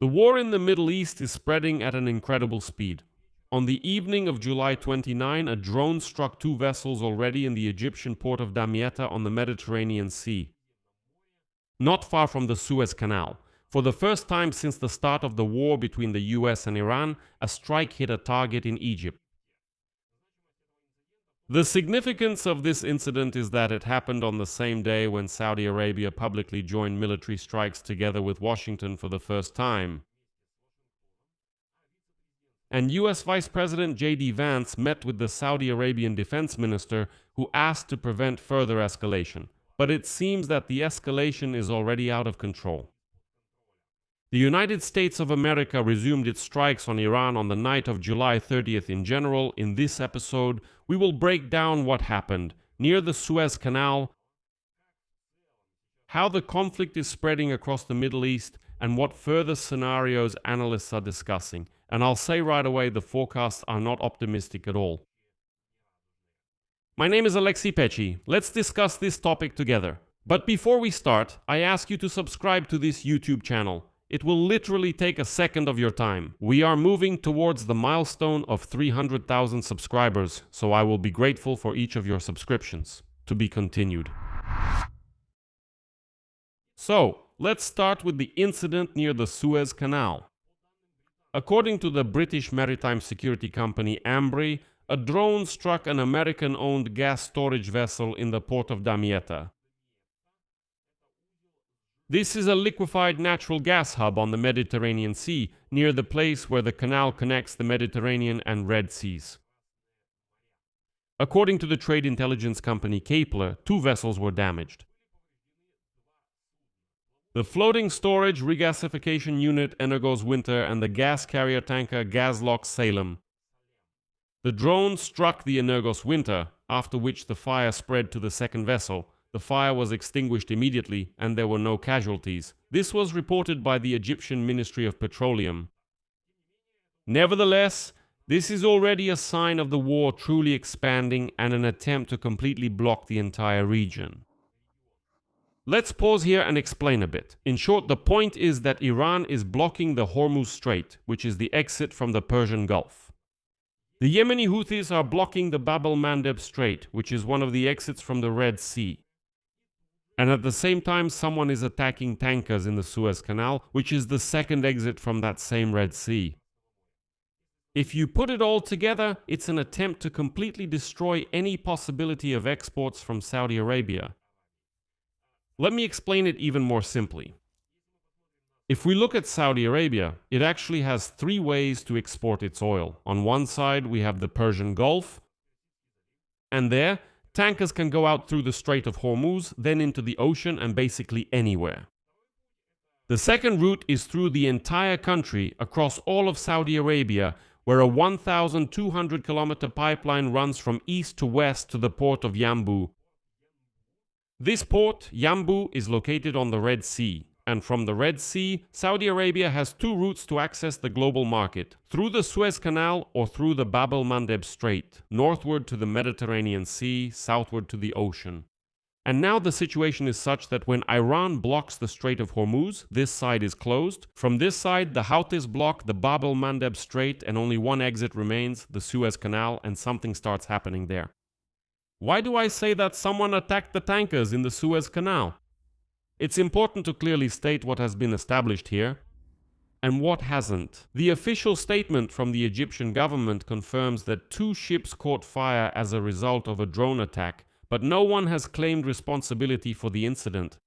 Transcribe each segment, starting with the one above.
The war in the Middle East is spreading at an incredible speed. On the evening of July 29, a drone struck two vessels already in the Egyptian port of Damietta on the Mediterranean Sea, not far from the Suez Canal. For the first time since the start of the war between the US and Iran, a strike hit a target in Egypt. The significance of this incident is that it happened on the same day when Saudi Arabia publicly joined military strikes together with Washington for the first time. And US Vice President J.D. Vance met with the Saudi Arabian defense minister, who asked to prevent further escalation. But it seems that the escalation is already out of control. The United States of America resumed its strikes on Iran on the night of July 30th. In general, in this episode, we will break down what happened near the Suez Canal, how the conflict is spreading across the Middle East, and what further scenarios analysts are discussing. And I'll say right away, the forecasts are not optimistic at all. My name is Alexei Pechi. Let's discuss this topic together. But before we start, I ask you to subscribe to this YouTube channel. It will literally take a second of your time. We are moving towards the milestone of 300,000 subscribers, so I will be grateful for each of your subscriptions. To be continued. So, let's start with the incident near the Suez Canal. According to the British maritime security company Ambry, a drone struck an American-owned gas storage vessel in the port of Damietta. This is a liquefied natural gas hub on the Mediterranean Sea, near the place where the canal connects the Mediterranean and Red Seas. According to the trade intelligence company Kepler, two vessels were damaged. The floating storage regasification unit Energos Winter and the gas carrier tanker Gazlock Salem. The drone struck the Energos Winter, after which the fire spread to the second vessel. The fire was extinguished immediately and there were no casualties. This was reported by the Egyptian Ministry of Petroleum. Nevertheless, this is already a sign of the war truly expanding and an attempt to completely block the entire region. Let's pause here and explain a bit. In short, the point is that Iran is blocking the Hormuz Strait, which is the exit from the Persian Gulf. The Yemeni Houthis are blocking the Bab el-Mandeb Strait, which is one of the exits from the Red Sea. And at the same time, someone is attacking tankers in the Suez Canal, which is the second exit from that same Red Sea. If you put it all together, it's an attempt to completely destroy any possibility of exports from Saudi Arabia. Let me explain it even more simply. If we look at Saudi Arabia, it actually has three ways to export its oil. On one side, we have the Persian Gulf, and there, tankers can go out through the Strait of Hormuz, then into the ocean and basically anywhere. The second route is through the entire country, across all of Saudi Arabia, where a 1,200-kilometer pipeline runs from east to west to the port of Yanbu. This port, Yanbu, is located on the Red Sea. And from the Red Sea, Saudi Arabia has two routes to access the global market, through the Suez Canal or through the Bab el-Mandeb Strait, northward to the Mediterranean Sea, southward to the ocean. And now the situation is such that when Iran blocks the Strait of Hormuz, this side is closed. From this side, the Houthis block the Bab el-Mandeb Strait and only one exit remains, the Suez Canal, and something starts happening there. Why do I say that someone attacked the tankers in the Suez Canal? It's important to clearly state what has been established here and what hasn't. The official statement from the Egyptian government confirms that two ships caught fire as a result of a drone attack, but no one has claimed responsibility for the incident.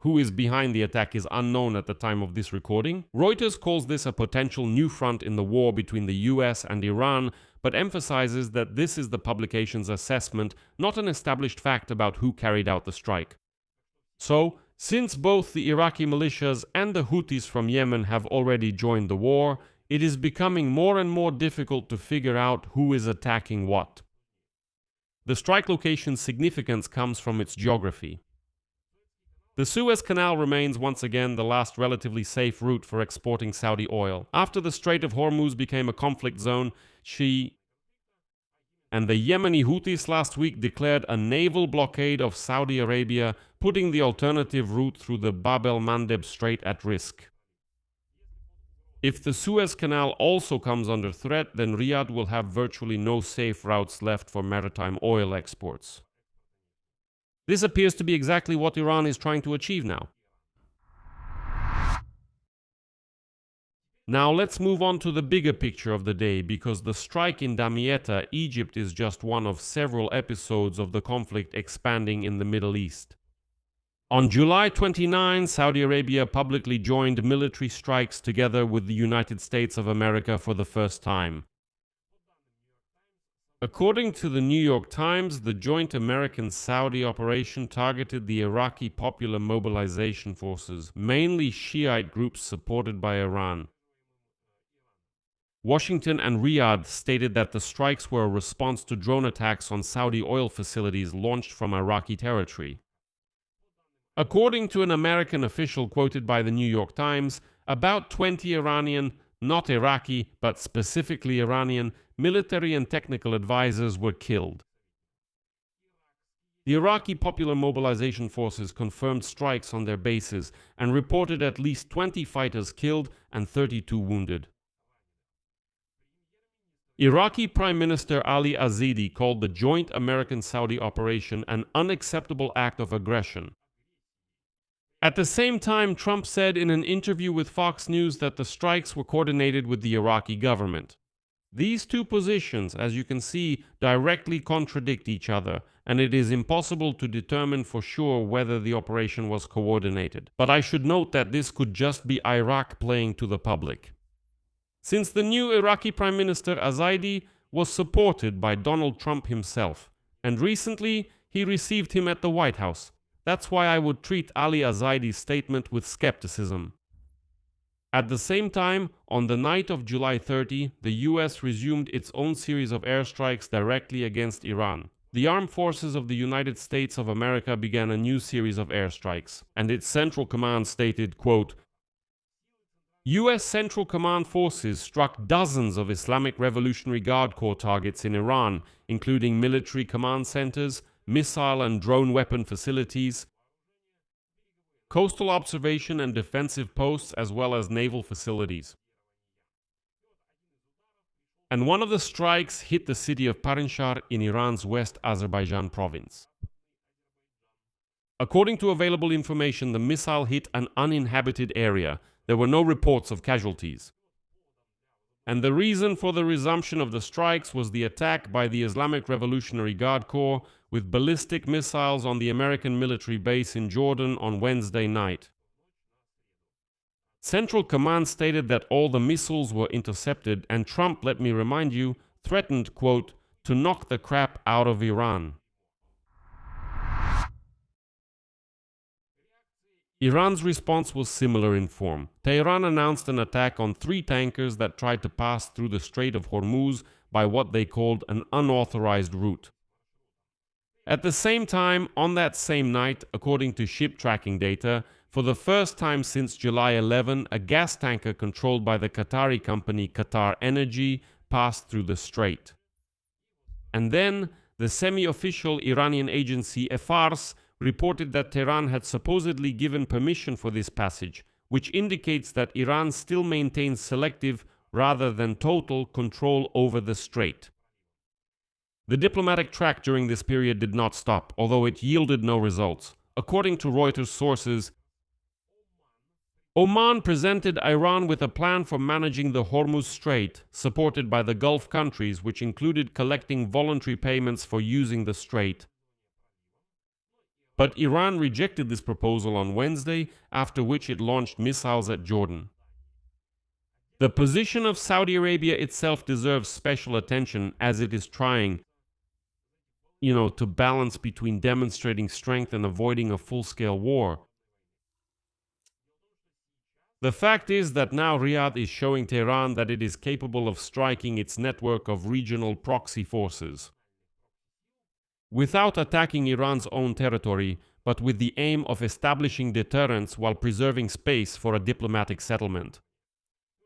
Who is behind the attack is unknown at the time of this recording. Reuters calls this a potential new front in the war between the US and Iran, but emphasizes that this is the publication's assessment, not an established fact about who carried out the strike. So, since both the Iraqi militias and the Houthis from Yemen have already joined the war, it is becoming more and more difficult to figure out who is attacking what. The strike location's significance comes from its geography. The Suez Canal remains once again the last relatively safe route for exporting Saudi oil. After the Strait of Hormuz became a conflict zone, and the Yemeni Houthis last week declared a naval blockade of Saudi Arabia, putting the alternative route through the Bab el-Mandeb Strait at risk. If the Suez Canal also comes under threat, then Riyadh will have virtually no safe routes left for maritime oil exports. This appears to be exactly what Iran is trying to achieve now. Now let's move on to the bigger picture of the day, because the strike in Damietta, Egypt, is just one of several episodes of the conflict expanding in the Middle East. On July 29, Saudi Arabia publicly joined military strikes together with the United States of America for the first time. According to the New York Times, the joint American-Saudi operation targeted the Iraqi Popular Mobilization Forces, mainly Shiite groups supported by Iran. Washington and Riyadh stated that the strikes were a response to drone attacks on Saudi oil facilities launched from Iraqi territory. According to an American official quoted by the New York Times, about 20 Iranian, not Iraqi, but specifically Iranian, military and technical advisors were killed. The Iraqi Popular Mobilization Forces confirmed strikes on their bases and reported at least 20 fighters killed and 32 wounded. Iraqi Prime Minister Ali Azidi called the joint American-Saudi operation an unacceptable act of aggression. At the same time, Trump said in an interview with Fox News that the strikes were coordinated with the Iraqi government. These two positions, as you can see, directly contradict each other, and it is impossible to determine for sure whether the operation was coordinated. But I should note that this could just be Iraq playing to the public. Since the new Iraqi Prime Minister Azadi was supported by Donald Trump himself, and recently he received him at the White House. That's why I would treat Ali Azadi's statement with skepticism. At the same time, on the night of July 30, the US resumed its own series of airstrikes directly against Iran. The armed forces of the United States of America began a new series of airstrikes, and its Central Command stated, quote, US Central Command forces struck dozens of Islamic Revolutionary Guard Corps targets in Iran, including military command centers, missile and drone weapon facilities, coastal observation and defensive posts, as well as naval facilities. And one of the strikes hit the city of Parinshar in Iran's West Azerbaijan province. According to available information, the missile hit an uninhabited area. There were no reports of casualties. And the reason for the resumption of the strikes was the attack by the Islamic Revolutionary Guard Corps with ballistic missiles on the American military base in Jordan on Wednesday night. Central Command stated that all the missiles were intercepted, and Trump, let me remind you, threatened, quote, to knock the crap out of Iran. Iran's response was similar in form. Tehran announced an attack on 3 tankers that tried to pass through the Strait of Hormuz by what they called an unauthorized route. At the same time, on that same night, according to ship tracking data, for the first time since July 11, a gas tanker controlled by the Qatari company Qatar Energy passed through the strait. And then, the semi-official Iranian agency Fars reported that Tehran had supposedly given permission for this passage, which indicates that Iran still maintains selective rather than total control over the strait. The diplomatic track during this period did not stop, although it yielded no results. According to Reuters sources, Oman presented Iran with a plan for managing the Hormuz Strait, supported by the Gulf countries, which included collecting voluntary payments for using the strait. But Iran rejected this proposal on Wednesday, after which it launched missiles at Jordan. The position of Saudi Arabia itself deserves special attention, as it is trying, to balance between demonstrating strength and avoiding a full-scale war. The fact is that now Riyadh is showing Tehran that it is capable of striking its network of regional proxy forces, without attacking Iran's own territory, but with the aim of establishing deterrence while preserving space for a diplomatic settlement.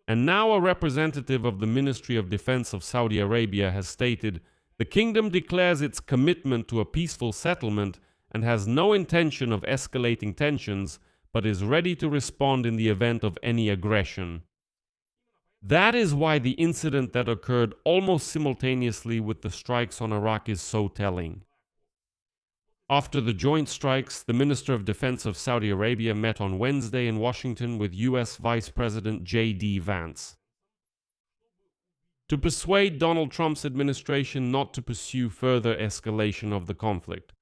And now a representative of the Ministry of Defense of Saudi Arabia has stated, "The kingdom declares its commitment to a peaceful settlement and has no intention of escalating tensions, but is ready to respond in the event of any aggression." That is why the incident that occurred almost simultaneously with the strikes on Iraq is so telling. After the joint strikes, the Minister of Defense of Saudi Arabia met on Wednesday in Washington with US Vice President J.D. Vance to persuade Donald Trump's administration not to pursue further escalation of the conflict.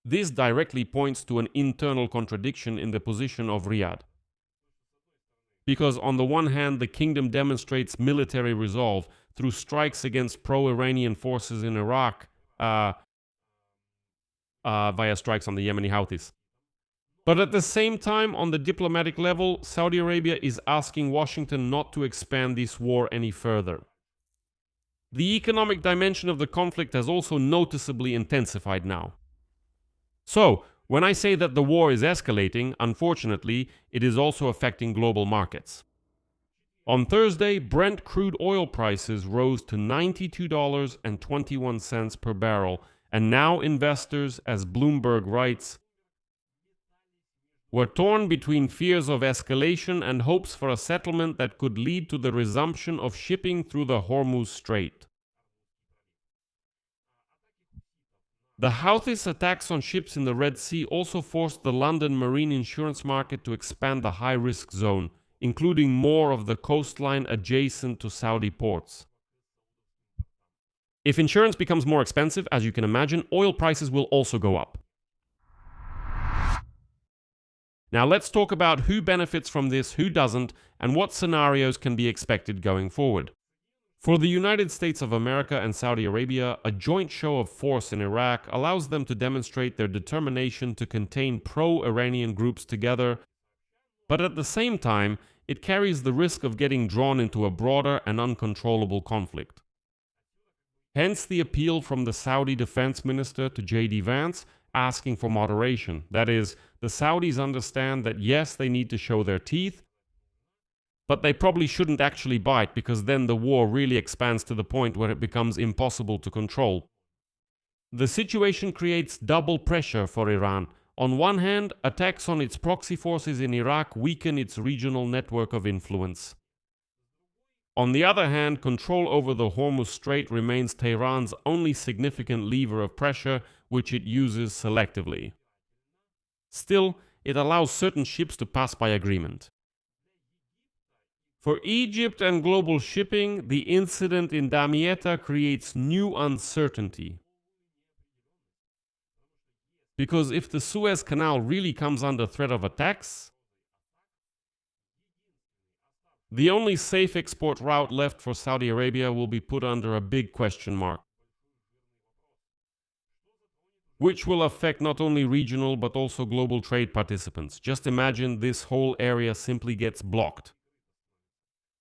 This directly points to an internal contradiction in the position of Riyadh. Because on the one hand, the kingdom demonstrates military resolve through strikes against pro-Iranian forces in Iraq via strikes on the Yemeni Houthis. But at the same time, on the diplomatic level, Saudi Arabia is asking Washington not to expand this war any further. The economic dimension of the conflict has also noticeably intensified now. So, when I say that the war is escalating, unfortunately, it is also affecting global markets. On Thursday, Brent crude oil prices rose to $92.21 per barrel, and now investors, as Bloomberg writes, were torn between fears of escalation and hopes for a settlement that could lead to the resumption of shipping through the Hormuz Strait. The Houthis' attacks on ships in the Red Sea also forced the London marine insurance market to expand the high-risk zone, including more of the coastline adjacent to Saudi ports. If insurance becomes more expensive, as you can imagine, oil prices will also go up. Now let's talk about who benefits from this, who doesn't, and what scenarios can be expected going forward. For the United States of America and Saudi Arabia, a joint show of force in Iraq allows them to demonstrate their determination to contain pro-Iranian groups together, but at the same time, it carries the risk of getting drawn into a broader and uncontrollable conflict. Hence the appeal from the Saudi Defense Minister to J.D. Vance asking for moderation. That is, the Saudis understand that yes, they need to show their teeth, but they probably shouldn't actually bite, because then the war really expands to the point where it becomes impossible to control. The situation creates double pressure for Iran. On one hand, attacks on its proxy forces in Iraq weaken its regional network of influence. On the other hand, control over the Hormuz Strait remains Tehran's only significant lever of pressure, which it uses selectively. Still, it allows certain ships to pass by agreement. For Egypt and global shipping, the incident in Damietta creates new uncertainty. Because if the Suez Canal really comes under threat of attacks, the only safe export route left for Saudi Arabia will be put under a big question mark, which will affect not only regional but also global trade participants. Just imagine this whole area simply gets blocked.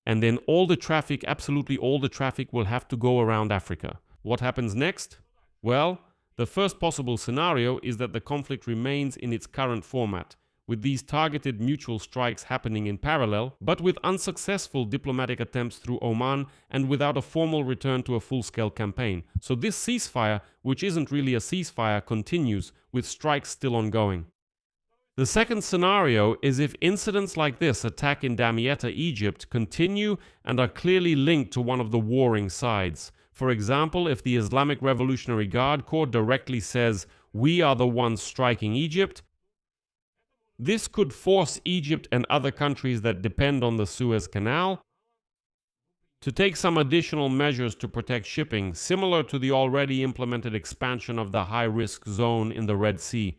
And then all the traffic, absolutely all the traffic, will have to go around Africa. What happens next? Well, the first possible scenario is that the conflict remains in its current format, with these targeted mutual strikes happening in parallel, but with unsuccessful diplomatic attempts through Oman and without a formal return to a full-scale campaign. So this ceasefire, which isn't really a ceasefire, continues, with strikes still ongoing. The second scenario is if incidents like this attack in Damietta, Egypt, continue and are clearly linked to one of the warring sides. For example, if the Islamic Revolutionary Guard Corps directly says, "We are the ones striking Egypt," this could force Egypt and other countries that depend on the Suez Canal to take some additional measures to protect shipping, similar to the already implemented expansion of the high-risk zone in the Red Sea.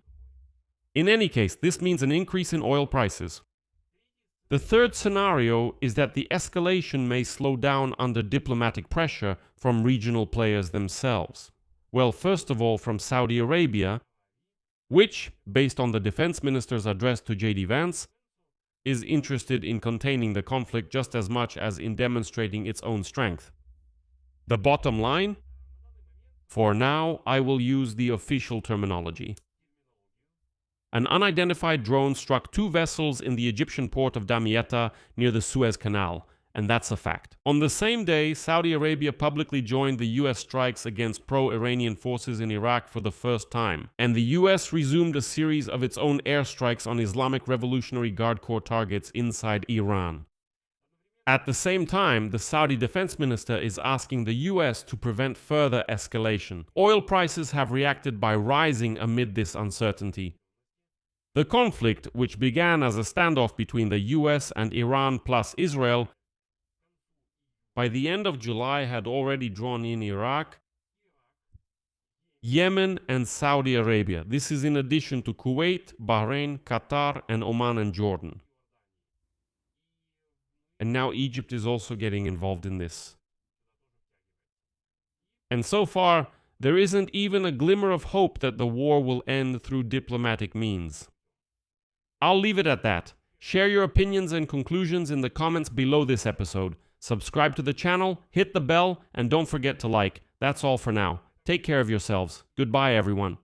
In any case, this means an increase in oil prices. The third scenario is that the escalation may slow down under diplomatic pressure from regional players themselves. Well, first of all, from Saudi Arabia, which, based on the defense minister's address to J.D. Vance, is interested in containing the conflict just as much as in demonstrating its own strength. The bottom line? For now, I will use the official terminology. An unidentified drone struck 2 vessels in the Egyptian port of Damietta near the Suez Canal, and that's a fact. On the same day, Saudi Arabia publicly joined the US strikes against pro-Iranian forces in Iraq for the first time, and the US resumed a series of its own airstrikes on Islamic Revolutionary Guard Corps targets inside Iran. At the same time, the Saudi defense minister is asking the US to prevent further escalation. Oil prices have reacted by rising amid this uncertainty. The conflict, which began as a standoff between the US and Iran plus Israel, by the end of July had already drawn in Iraq, Yemen and Saudi Arabia. This is in addition to Kuwait, Bahrain, Qatar, and Oman and Jordan. And now Egypt is also getting involved in this. And so far, there isn't even a glimmer of hope that the war will end through diplomatic means. I'll leave it at that. Share your opinions and conclusions in the comments below this episode. Subscribe to the channel, hit the bell, and don't forget to like. That's all for now. Take care of yourselves. Goodbye, everyone.